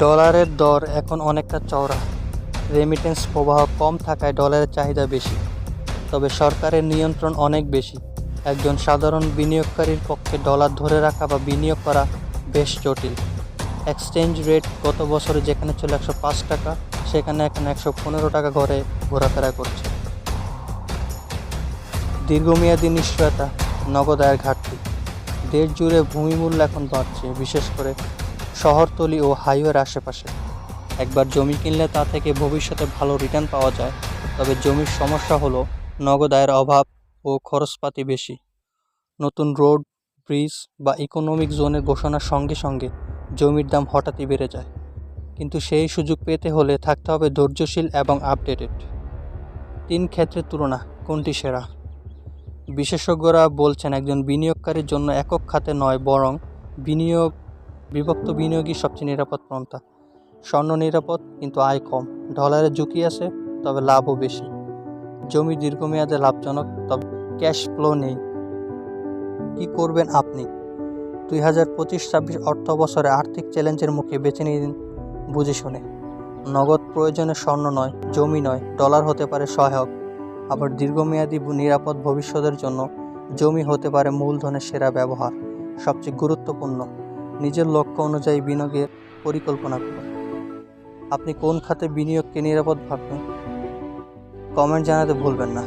ডলারের দর এখন অনেকটা চওড়া। রেমিটেন্স প্রবাহ কম থাকায় ডলারের চাহিদা বেশি, তবে সরকারের নিয়ন্ত্রণ অনেক বেশি। একজন সাধারণ বিনিয়োগকারীর পক্ষে ডলার ধরে রাখা বা বিনিয়োগ করা বেশ জটিল। এক্সচেঞ্জ রেট গত বছরে যেখানে ছিল 105 টাকা, সেখানে এখন 115 টাকা ঘরে ঘোরাফেরা করছে। দীর্ঘমেয়াদী নিশ্চয়তা, নগদ আয়ের ঘাটতি। দেশ জুড়ে ভূমিমূল্য এখন বাড়ছে, বিশেষ করে শহরতলি ও হাইওয়ের আশেপাশে। একবার জমি কিনলে তা থেকে ভবিষ্যতে ভালো রিটার্ন পাওয়া যায়, তবে জমির সমস্যা হলো নগদ আয়ের অভাব ও খরচপাতি বেশি। নতুন রোড, ব্রিজ বা ইকোনমিক জোনের ঘোষণার সঙ্গে সঙ্গে জমির দাম হঠাৎই বেড়ে যায়, কিন্তু সেই সুযোগ পেতে হলে থাকতে হবে ধৈর্যশীল এবং আপডেটেড। 3 ক্ষেত্রের তুলনা, কোনটি সেরা? বিশেষজ্ঞরা বলছেন একজন বিনিয়োগকারীর জন্য একক খাতে নয়, বরং বিভক্ত বিনিয়োগই সবচেয়ে নিরাপদ পন্থা। স্বর্ণ নিরাপদ কিন্তু আয় কম, ডলারের ঝুঁকি আছে তবে লাভও বেশি। জমি দীর্ঘমেয়াদে লাভজনক তবে ক্যাশ ফ্লো নেই। কি করবেন আপনি? 2025-26 অর্থ বছরে আর্থিক চ্যালেঞ্জের মুখে বেছে নিন বুঝে শুনে। নগদ প্রয়োজনে স্বর্ণ নয়, জমি নয়, ডলার হতে পারে সহায়ক। আবার দীর্ঘমেয়াদী নিরাপদ ভবিষ্যতের জন্য জমি হতে পারে মূলধনের সেরা ব্যবহার। সবচেয়ে গুরুত্বপূর্ণ, নিজের লক্ষ্য অনুযায়ী বিনিয়োগের পরিকল্পনা করুন। আপনি কোন খাতে বিনিয়োগকে নিরাপদ ভাববেন? কমেন্ট জানাতে ভুলবেন না।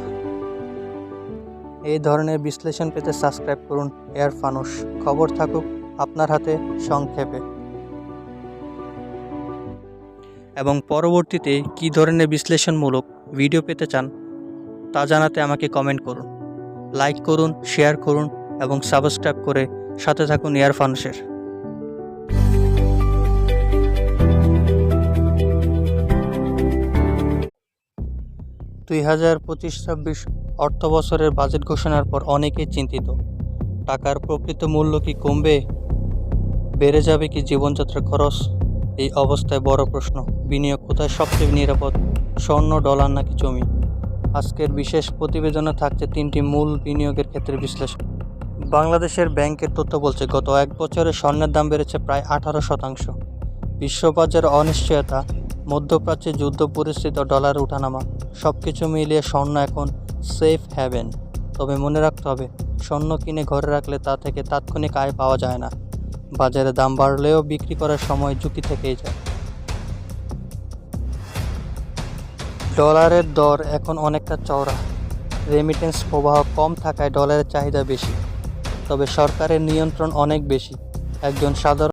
এই ধরনের বিশ্লেষণ পেতে সাবস্ক্রাইব করুন এয়ার ফানুস। খবর থাকুক আপনার হাতে সংক্ষেপে। এবং পরবর্তীতে কী ধরনের বিশ্লেষণমূলক ভিডিও পেতে চান তা জানাতে আমাকে কমেন্ট করুন। লাইক করুন, শেয়ার করুন এবং সাবস্ক্রাইব করে সাথে থাকুন এয়ার ফানুসের। 2025-26 অর্থ বছরের বাজেট ঘোষণার পর অনেকেই চিন্তিত। টাকার প্রকৃত মূল্য কি কমবে? বেড়ে যাবে কি জীবনযাত্রার খরচ? এই অবস্থায় বড় প্রশ্ন, বিনিয়োগ কোথায় সবচেয়ে নিরাপদ? স্বর্ণ, ডলার নাকি জমি? আজকের বিশেষ প্রতিবেদনে থাকছে 3টি মূল বিনিয়োগের ক্ষেত্রে বিশ্লেষণ। বাংলাদেশের ব্যাংকের তথ্য বলছে গত 1 বছরে স্বর্ণের দাম বেড়েছে প্রায় 18%। বিশ্ববাজারে অনিশ্চয়তা, মধ্যপ্রাচ্যে যুদ্ধ পরিস্থিতি ও ডলার ওঠানামা, সব কিছু মিলিয়ে স্বর্ণ এখন সেফ হ্যাভেন। তবে মনে রাখতে হবে, স্বর্ণ কিনে ঘরে রাখলে তা থেকে তাৎক্ষণিক আয় পাওয়া যায় না। বাজারে দাম বাড়লেও বিক্রি করার সময় ঝুঁকি থেকেই যায়। ডলারের দর এখন অনেকটা চওড়া। রেমিটেন্স প্রবাহ কম থাকায় ডলারের চাহিদা বেশি, তবে সরকারের নিয়ন্ত্রণ অনেক বেশি। একজন সাধারণ